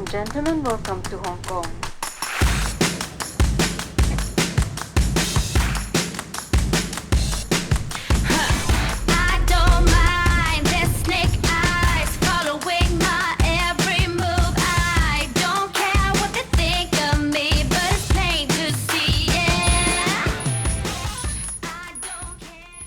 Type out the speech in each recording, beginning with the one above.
and gentlemen, welcome to Hong Kong.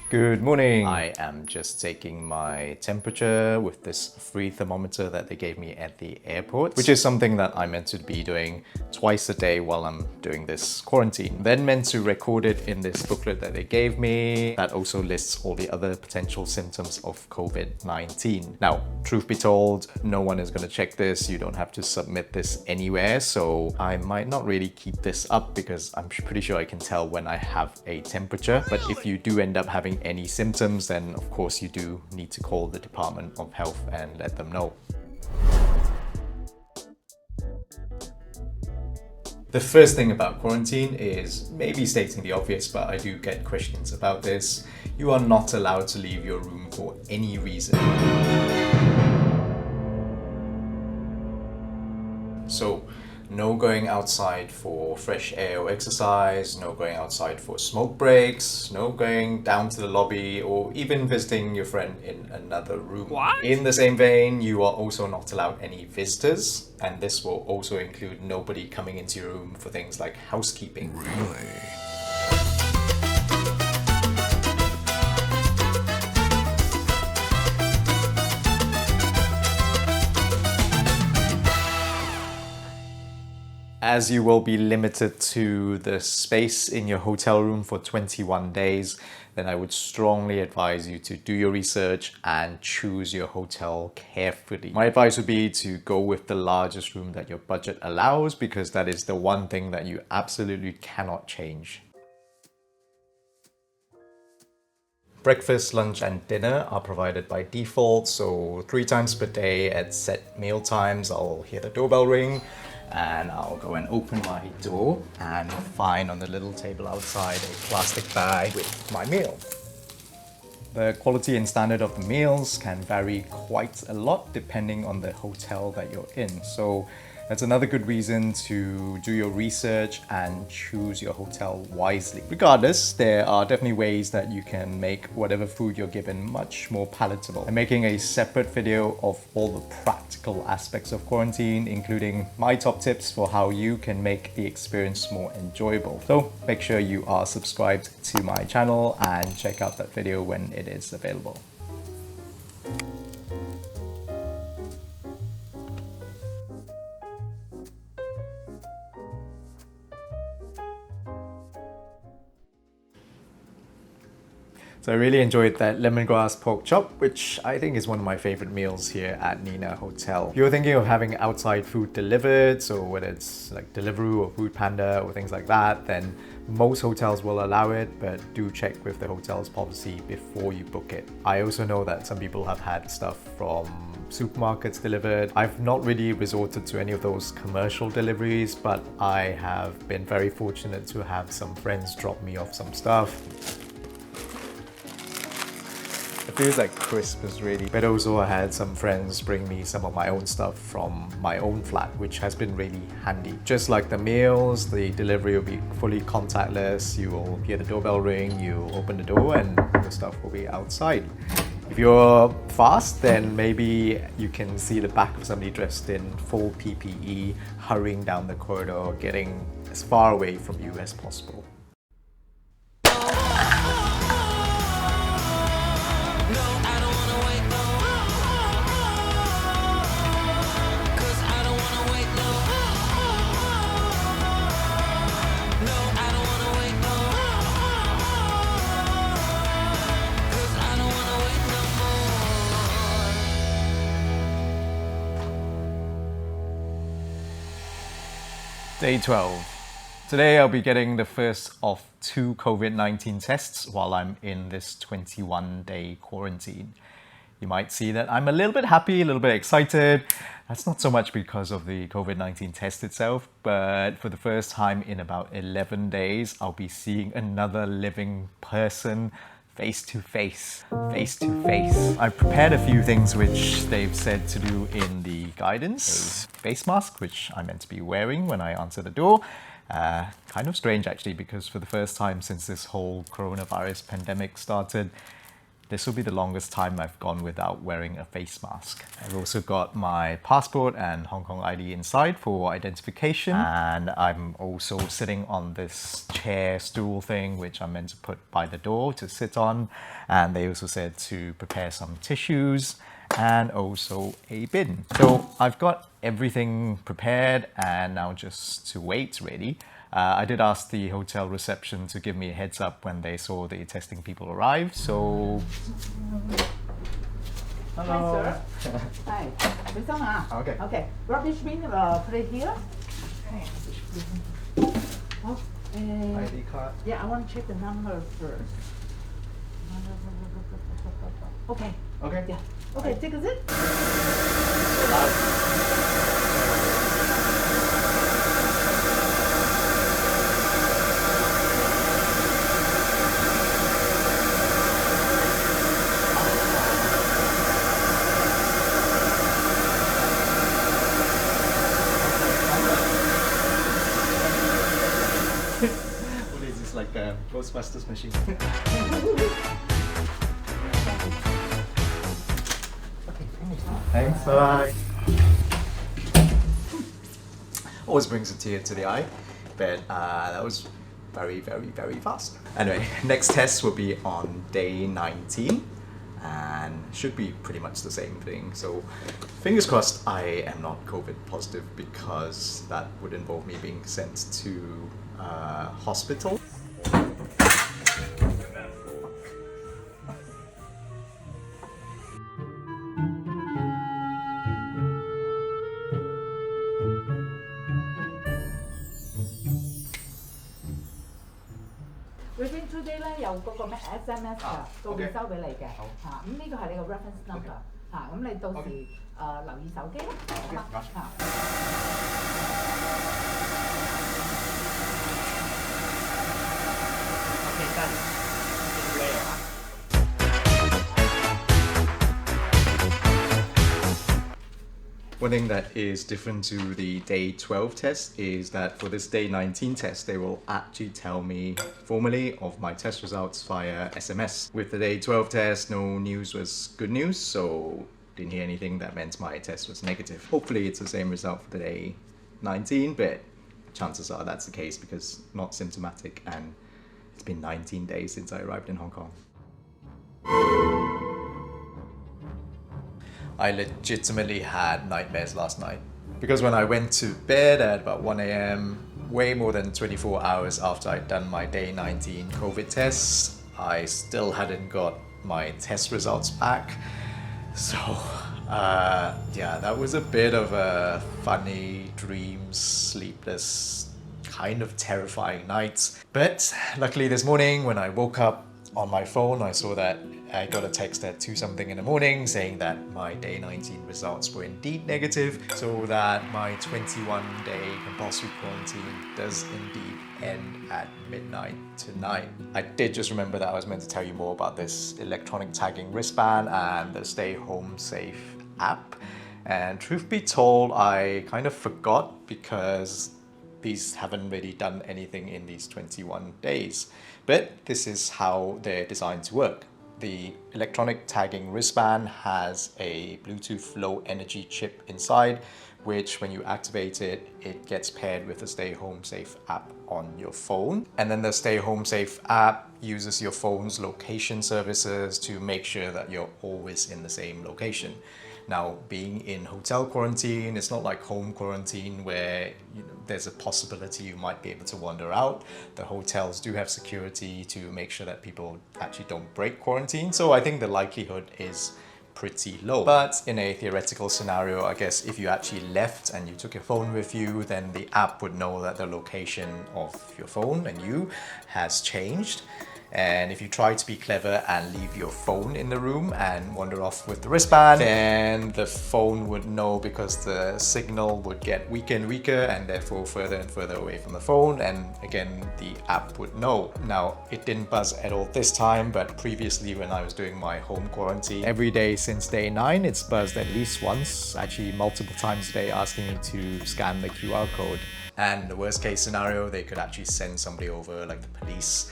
Good morning. I am just taking my temperature with this free thermometer that they gave me at the airport, which is something that I'm meant to be doing twice a day while I'm doing this quarantine. Then meant to record it in this booklet that they gave me that also lists all the other potential symptoms of COVID-19. Now, truth be told, no one is going to check this. You don't have to submit this anywhere, so I might not really keep this up because I'm pretty sure I can tell when I have a temperature. But if you do end up having any symptoms, then of course you do need to call the Department of Health and let them know. The first thing about quarantine is maybe stating the obvious, but I do get questions about this. You are not allowed to leave your room for any reason. So, no going outside for fresh air or exercise, no going outside for smoke breaks, no going down to the lobby or even visiting your friend in another room. What? In the same vein, you are also not allowed any visitors, and this will also include nobody coming into your room for things like housekeeping. Really? As you will be limited to the space in your hotel room for 21 days, then I would strongly advise you to do your research and choose your hotel carefully. My advice would be to go with the largest room that your budget allows, because that is the one thing that you absolutely cannot change. Breakfast, lunch and dinner are provided by default, so 3 times per day at set meal times, I'll hear the doorbell ring and I'll go and open my door and find on the little table outside a plastic bag with my meal. The quality and standard of the meals can vary quite a lot depending on the hotel that you're in. So that's another good reason to do your research and choose your hotel wisely. Regardless, there are definitely ways that you can make whatever food you're given much more palatable. I'm making a separate video of all the practical aspects of quarantine, including my top tips for how you can make the experience more enjoyable. So make sure you are subscribed to my channel and check out that video when it is available. So I really enjoyed that lemongrass pork chop, which I think is one of my favorite meals here at Nina Hotel. If you're thinking of having outside food delivered, so whether it's like Deliveroo or Food Panda or things like that, then most hotels will allow it, but do check with the hotel's policy before you book it. I also know that some people have had stuff from supermarkets delivered. I've not really resorted to any of those commercial deliveries, but I have been very fortunate to have some friends drop me off some stuff. It feels like Christmas really, but also I had some friends bring me some of my own stuff from my own flat, which has been really handy. Just like the meals, the delivery will be fully contactless. You will hear the doorbell ring, you open the door and the stuff will be outside. If you're fast, then maybe you can see the back of somebody dressed in full PPE hurrying down the corridor, getting as far away from you as possible. Day 12. Today I'll be getting the first of 2 COVID-19 tests while I'm in this 21-day quarantine. You might see that I'm a little bit happy, a little bit excited. That's not so much because of the COVID-19 test itself, but for the first time in about 11 days, I'll be seeing another living person face to face, face to face. I've prepared a few things which they've said to do in the guidance. A face mask, which I'm meant to be wearing when I answer the door. Kind of strange actually, because for the first time since this whole coronavirus pandemic started, this will be the longest time I've gone without wearing a face mask. I've also got my passport and Hong Kong ID inside for identification. And I'm also sitting on this chair stool thing, which I'm meant to put by the door to sit on. And they also said to prepare some tissues and also a bin. So I've got everything prepared and now just to wait really. I did ask the hotel reception to give me a heads up when they saw the testing people arrive, so... Hello. Hi, sir. Hi. This one, Okay. Okay. Rubbish bin, put it here. Oh, ID card. yeah, I want to check the number first. Okay. Okay. Yeah. Okay, take a seat. What is this, like a Ghostbusters machine? Thanks, bye. Always brings a tear to the eye, but that was very, very, very fast. Anyway, next test will be on day 19 and should be pretty much the same thing. So fingers crossed I am not COVID positive, because that would involve me being sent to hospital. Within 2 days 咧，有嗰個咩 SMS 㗎，都會 OK 收俾你嘅。嚇，咁呢個係你個 reference number。嚇，咁你到時留意手機啦。好嘛？嚇。One thing that is different to the day 12 test is that for this day 19 test, they will actually tell me formally of my test results via SMS. With the day 12 test, no news was good news, so didn't hear anything that meant my test was negative. Hopefully it's the same result for the day 19, but chances are that's the case because not symptomatic, and it's been 19 days since I arrived in Hong Kong. I legitimately had nightmares last night, because when I went to bed at about 1 a.m, way more than 24 hours after I'd done my day 19 COVID tests, I still hadn't got my test results back. So yeah, that was a bit of a funny dreams, sleepless, kind of terrifying night. But luckily this morning when I woke up, on my phone I saw that I got a text at 2 something in the morning saying that my day 19 results were indeed negative, so that my 21-day compulsory quarantine does indeed end at midnight tonight. I did just remember that I was meant to tell you more about this electronic tagging wristband and the StayHomeSafe app, and truth be told I kind of forgot because these haven't really done anything in these 21 days. But this is how they're designed to work. The electronic tagging wristband has a Bluetooth low energy chip inside, which when you activate it, it gets paired with the StayHomeSafe app on your phone. And then the StayHomeSafe app uses your phone's location services to make sure that you're always in the same location. Now, being in hotel quarantine, it's not like home quarantine where there's a possibility you might be able to wander out. The hotels do have security to make sure that people actually don't break quarantine, so I think the likelihood is pretty low. But in a theoretical scenario, I guess if you actually left and you took your phone with you, then the app would know that the location of your phone and you has changed. And if you try to be clever and leave your phone in the room and wander off with the wristband, then the phone would know because the signal would get weaker and weaker and therefore further and further away from the phone, and again the app would know. Now it didn't buzz at all this time, but previously when I was doing my home quarantine, every day since day 9 it's buzzed at least once, actually multiple times a day, asking me to scan the QR code. And the worst case scenario, they could actually send somebody over, like the police,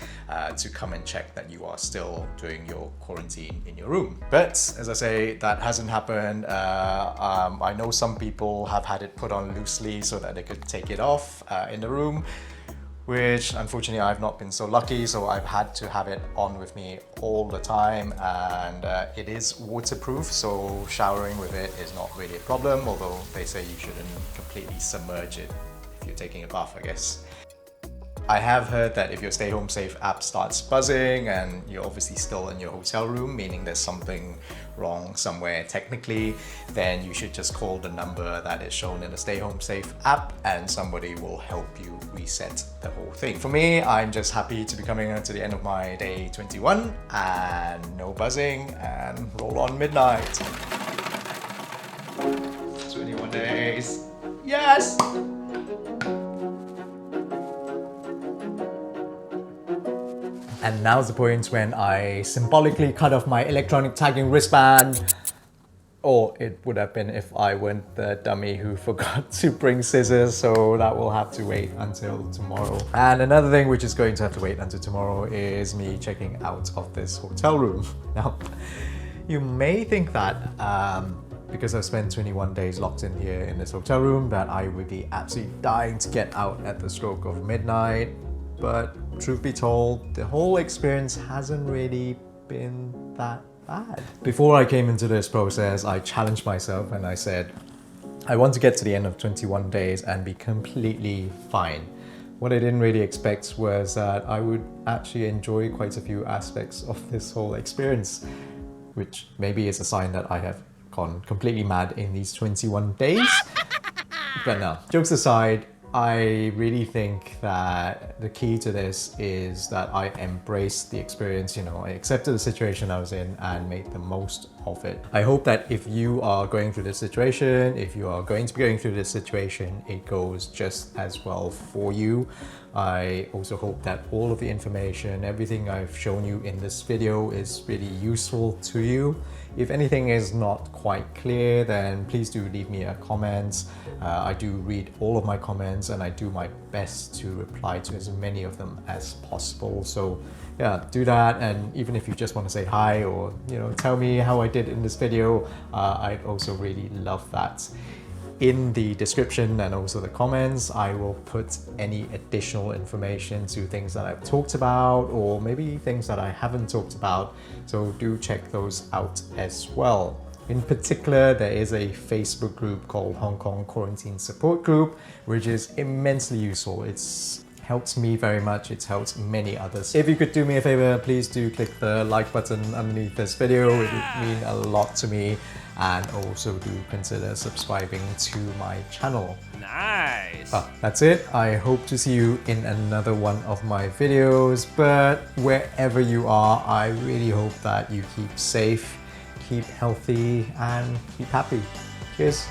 to come and check that you are still doing your quarantine in your room. But as I say, that hasn't happened. I know some people have had it put on loosely so that they could take it off in the room, which unfortunately I've not been so lucky, so I've had to have it on with me all the time, and it is waterproof, so showering with it is not really a problem, although they say you shouldn't completely submerge it if you're taking a bath, I guess. I have heard that if your StayHomeSafe app starts buzzing and you're obviously still in your hotel room, meaning there's something wrong somewhere technically, then you should just call the number that is shown in the StayHomeSafe app and somebody will help you reset the whole thing. For me, I'm just happy to be coming to the end of my day 21 and no buzzing and roll on midnight. 21 days. Yes! And now's the point when I symbolically cut off my electronic tagging wristband. Or it would have been if I weren't the dummy who forgot to bring scissors, so that will have to wait until tomorrow. And another thing which is going to have to wait until tomorrow is me checking out of this hotel room. Now, you may think that because I've spent 21 days locked in here in this hotel room that I would be absolutely dying to get out at the stroke of midnight. But truth be told, the whole experience hasn't really been that bad. Before I came into this process, I challenged myself and I said, I want to get to the end of 21 days and be completely fine. What I didn't really expect was that I would actually enjoy quite a few aspects of this whole experience, which maybe is a sign that I have gone completely mad in these 21 days. But no, jokes aside, I really think that the key to this is that I embraced the experience, I accepted the situation I was in and made the most of it. I hope that if you are going through this situation, if you are going to be going through this situation, it goes just as well for you. I also hope that all of the information, everything I've shown you in this video is really useful to you. If anything is not quite clear, then please do leave me a comment. I do read all of my comments and I do my best to reply to as many of them as possible. So yeah, do that. And even if you just want to say hi or tell me how I did in this video, I'd also really love that. In the description and also the comments, I will put any additional information to things that I've talked about or maybe things that I haven't talked about. So do check those out as well. In particular, there is a Facebook group called Hong Kong Quarantine Support Group, which is immensely useful. It's helped me very much. It's helped many others. If you could do me a favor, please do click the like button underneath this video. It would mean a lot to me. And also do consider subscribing to my channel. Nice! That's it. I hope to see you in another one of my videos. But wherever you are, I really hope that you keep safe, keep healthy, and keep happy. Cheers!